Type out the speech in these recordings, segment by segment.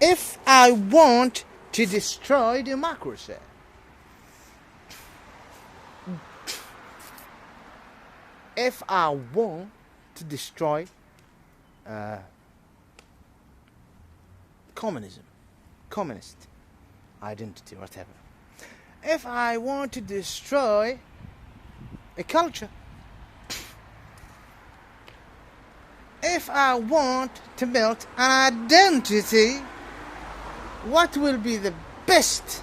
if I want to destroy democracy. If I want to destroy communism, communist identity, whatever. If I want to destroy a culture, if I want to build an identity, what will be the best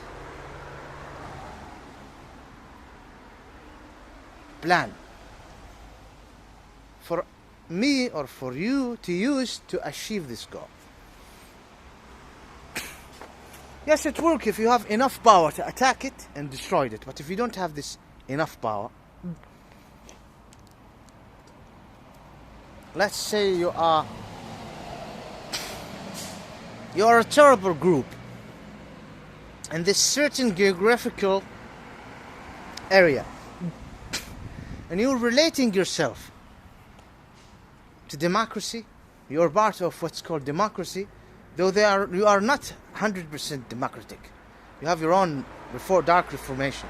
plan for me or for you to use to achieve this goal? Yes, it works if you have enough power to attack it and destroy it. But if you don't have this enough power, let's say you are a terrible group in this certain geographical area, and you're relating yourself to democracy. You're part of what's called democracy, though you are not 100% democratic. You have your own dark reformation.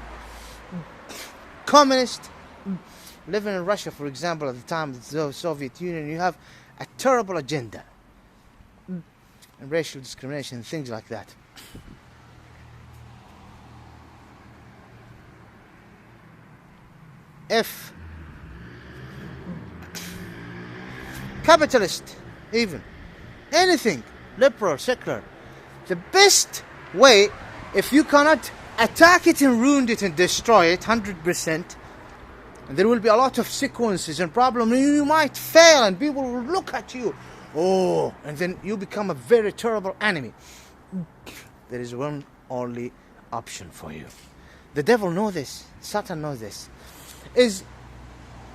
Communist, living in Russia, for example, at the time of the Soviet Union, you have a terrible agenda and racial discrimination and things like that. If capitalist, even anything, liberal, secular, the best way, if you cannot attack it and ruin it and destroy it 100%, and there will be a lot of sequences and problems, and you might fail and people will look at you, and then you become a very terrible enemy. There is one only option for you. The devil knows this, Satan knows this, is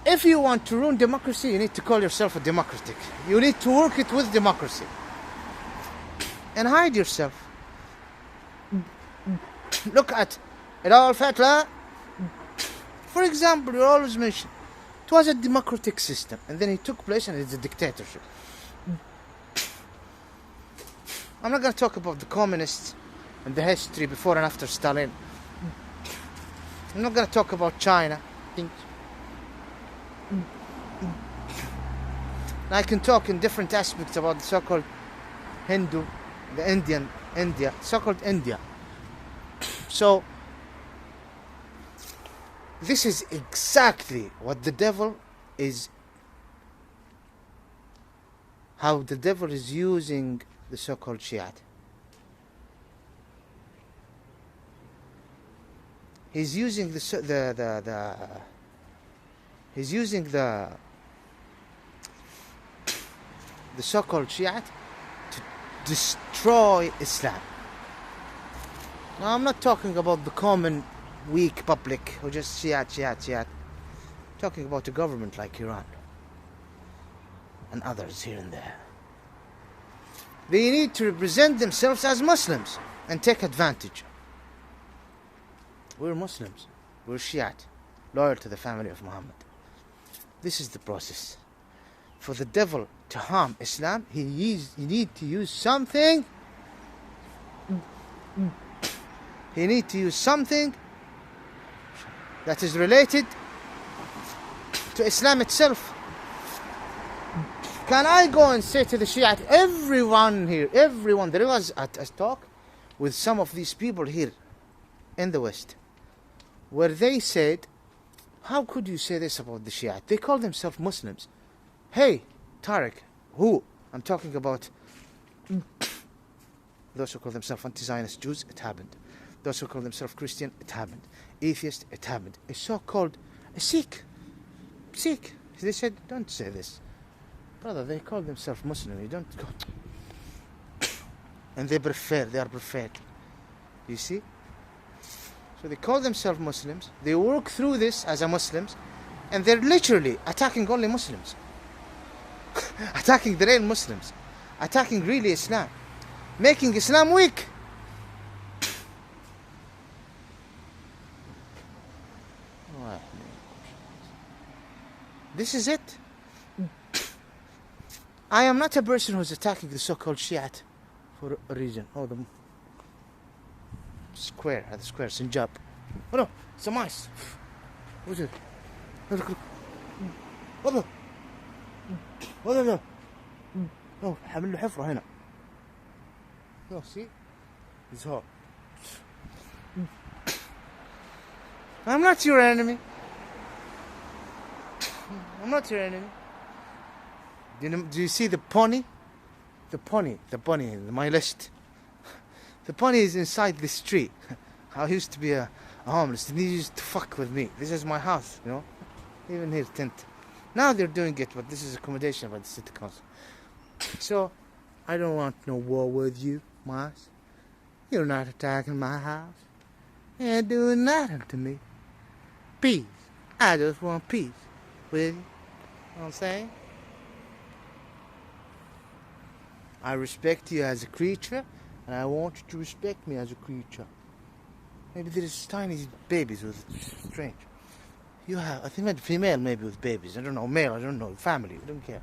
if you want to ruin democracy, you need to call yourself a democratic. You need to work it with democracy and hide yourself. Look at Adolf Hitler, for example. You always mention it was a democratic system, and then it took place and it's a dictatorship. I'm not going to talk about the communists and the history before and after Stalin. I'm not going to talk about China. I can talk in different aspects about the so-called Hindu, the India, so-called India. So, this is exactly what the devil is, how the devil is using the so-called SHIEAT. He's using the so-called SHIEAT to destroy Islam. Now, I'm not talking about the common weak public who just SHIEAT. I'm talking about a government like Iran and others here and there. They need to represent themselves as Muslims and take advantage. We're Muslims. We're SHIEAT, loyal to the family of Muhammad. This is the process. For the devil to harm Islam, he need to use something. He need to use something that is related to Islam itself. Can I go and say to the SHIEAT, everyone here, there was a talk with some of these people here in the West, where they said, how could you say this about the SHIEAT? They call themselves Muslims. Hey, Tariq, who? I'm talking about those who call themselves anti-Zionist Jews, it happened. Those who call themselves Christian, it happened. Atheist, it happened. A so-called Sikh. They said, don't say this. Brother, they call themselves Muslim. You don't go. And they are preferred. You see? So they call themselves Muslims. They work through this as a Muslims. And they're literally attacking only Muslims. Attacking the real Muslims. Attacking really Islam. Making Islam weak. This is it. I am not a person who's attacking the so-called SHIEAT for a reason. Oh, the square, the square, Sinjab. Oh no, it's a mice. What's it? Look. Oh no. Oh no. No, حامل له حفرة هنا. No, see? It's hot. I'm not your enemy. I'm not your enemy. Do you see the pony? The bunny, my list. The pony is inside this tree. I used to be a homeless, and he used to fuck with me. This is my house, you know? Even here, tent. Now they're doing it, but this is accommodation by the city council. So, I don't want no war with you, Mars. You're not attacking my house. You ain't doing nothing to me. Peace. I just want peace with you. You know what I'm saying? I respect you as a creature, and I want you to respect me as a creature. Maybe there is tiny babies with strange. You have, I think that female maybe with babies. I don't know, male, I don't know, family, I don't care.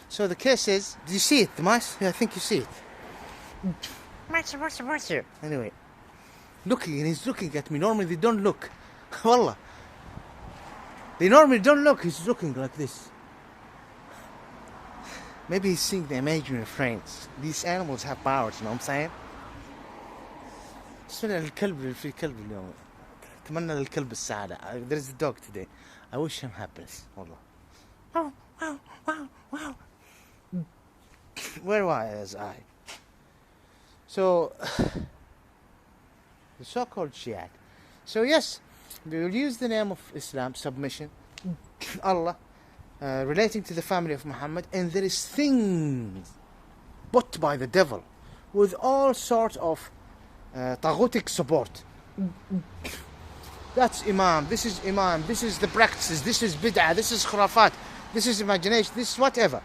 So the case is, do you see it, the mice? Yeah, I think you see it. What's here? Anyway, looking, and he's looking at me. Normally they don't look. Wallah. They normally don't look, he's looking like this. Maybe he's seeing the imaginary frames. These animals have powers, you know what I'm saying? اسمع الكلب اللي في كلب اليوم. أتمنى للكلب السعادة. There is a dog today. I wish him happiness. والله. Wow. Where was I? So, the so-called SHIEAT. So yes, they will use the name of Islam, submission, Allah, relating to the family of Muhammad, and there is things put by the devil with all sorts of taghutic support. That's Imam, this is the practices, this is bid'ah, this is khurafat, this is imagination, this is whatever.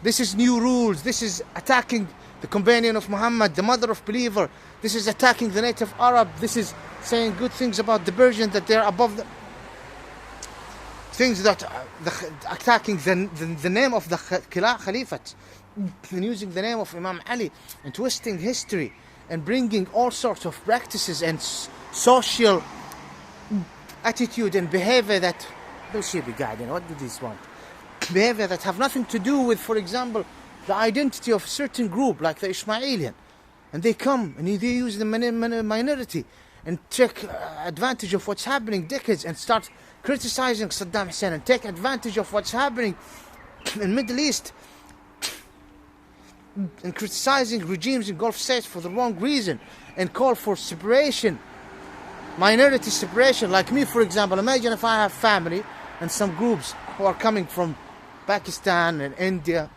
This is new rules, this is attacking the companion of Muhammad, the mother of believer, this is attacking the native Arab, this is saying good things about the Persian, that they're above the things that attacking the name of the Caliphate, and using the name of Imam Ali, and twisting history, and bringing all sorts of practices and social attitude and behavior that what do these want? Behavior that have nothing to do with, for example, the identity of a certain group like the Ismailian, and they come and they use the minority and take advantage of what's happening decades and start criticizing Saddam Hussein and take advantage of what's happening in Middle East and criticizing regimes in Gulf states for the wrong reason and call for separation, minority separation. Like me, for example, imagine if I have family and some groups who are coming from Pakistan and India,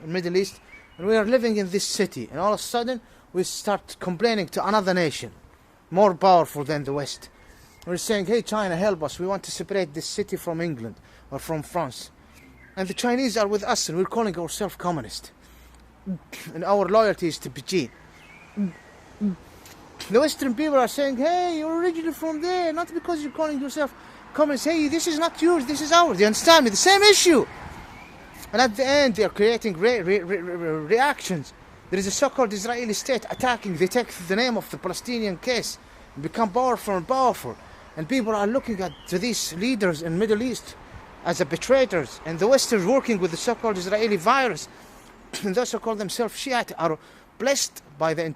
Middle East, and we are living in this city, and all of a sudden we start complaining to another nation more powerful than the West. We're saying, hey China, help us, we want to separate this city from England or from France, and the Chinese are with us and we're calling ourselves communist, and our loyalty is to Beijing. The Western people are saying, hey, you're originally from there, not because you're calling yourself communist. Hey, this is not yours, this is ours. You understand me? The same issue. And at the end, they are creating reactions. There is a so-called Israeli state attacking. They take the name of the Palestinian case and become powerful and powerful. And people are looking at these leaders in Middle East as betrayers. And the West is working with the so-called Israeli virus. And those who call themselves SHIEAT are blessed by in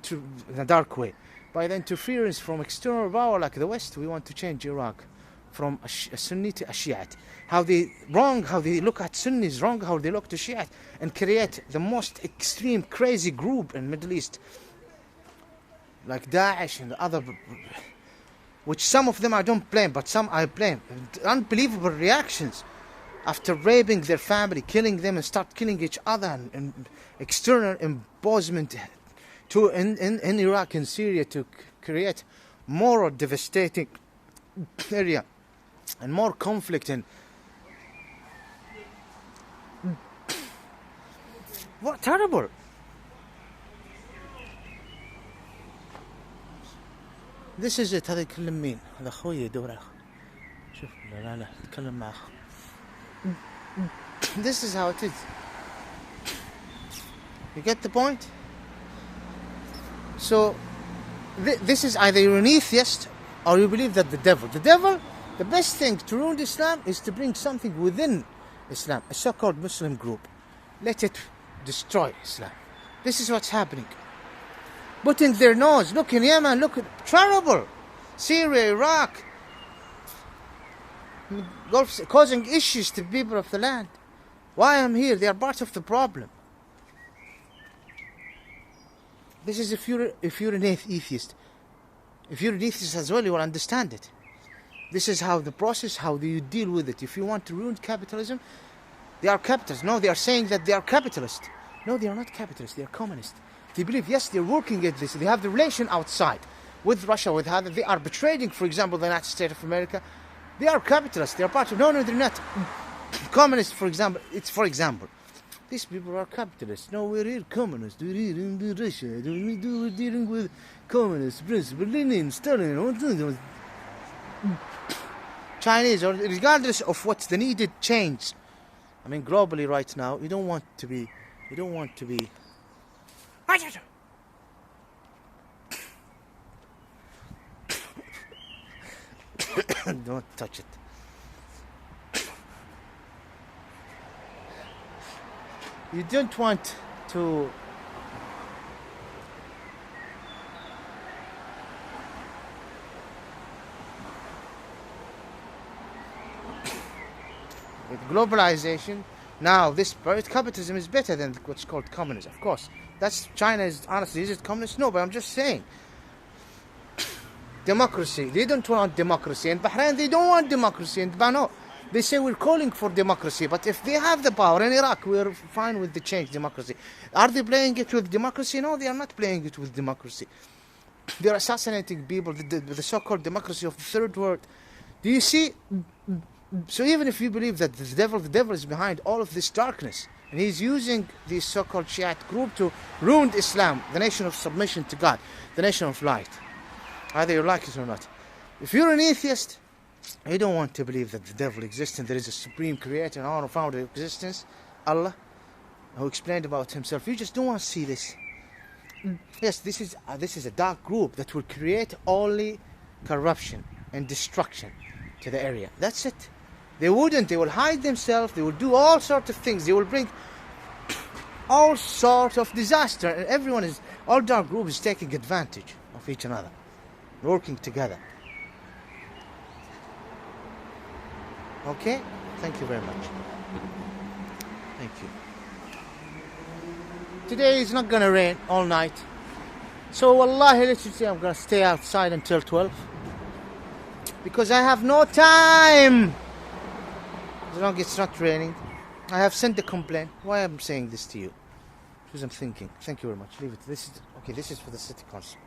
a dark way, by the interference from external power like the West. We want to change Iraq from a Sunni to a Shiite. How they look at Sunnis, wrong how they look to Shiite, and create the most extreme crazy group in Middle East, like Daesh and other, which some of them I don't blame, but some I blame. Unbelievable reactions after raping their family, killing them, and start killing each other, and external embossment to in Iraq and Syria to create more devastating area and more conflict. And what terrible. This is it. هذا يكلم مين؟ هذا أخوي يدور أخ. شوف لا يتكلم مع أخ. This is how it is. You get the point? So, this is either you're an atheist or you believe that the devil, the best thing to ruin Islam is to bring something within Islam, a so-called Muslim group. Let it destroy Islam. This is what's happening. Putting their nose, look in Yemen, look at terrible. Syria, Iraq, Gulf, causing issues to the people of the land. Why I'm here? They are part of the problem. This is if you're an atheist. If you're an atheist as well, you will understand it. This is how the process, how do you deal with it. If you want to ruin capitalism, they are capitalists. No, they are saying that they are capitalist. No, they are not capitalists. They are communist. They believe, yes, they're working at this. They have the relation outside with Russia, with how they are betraying, for example, the United States of America. They are capitalists. They are part of. No, they're not. Communists, for example. It's for example. These people are capitalists. No, we're here communists. We're here in Russia. We're dealing with communists, principle, Lenin, Stalin, Chinese, or regardless of what's the needed change. I mean, globally right now, you don't want to be. Don't touch it. You don't want to with globalization now this capitalism is better than what's called communism. Of course, that's China is honestly, is it communist? No, but I'm just saying democracy. They don't want democracy. In Bahrain they don't want democracy. In Bano they say we're calling for democracy, but if they have the power in Iraq, we're fine with the change democracy. Are they playing it with democracy? No, they are not playing it with democracy. They're assassinating people, the so-called democracy of the third world. Do you see? So even if you believe that the devil is behind all of this darkness, and he's using this so-called SHIEAT group to ruin Islam, the nation of submission to God, the nation of light, either you like it or not. If you're an atheist, you don't want to believe that the devil exists and there is a supreme creator and all founder of existence, Allah, who explained about himself. You just don't want to see this. Yes, this is a dark group that will create only corruption and destruction to the area. That's it. They will hide themselves, they will do all sorts of things, they will bring all sorts of disaster, and all dark groups is taking advantage of each another, working together. Okay? Thank you very much. Thank you. Today is not gonna rain all night. So wallahi, let's just say I'm gonna stay outside until 12. Because I have no time. As long as it's not raining. I have sent a complaint. Why I'm saying this to you? Because I'm thinking. Thank you very much. Leave it. This is for the city council.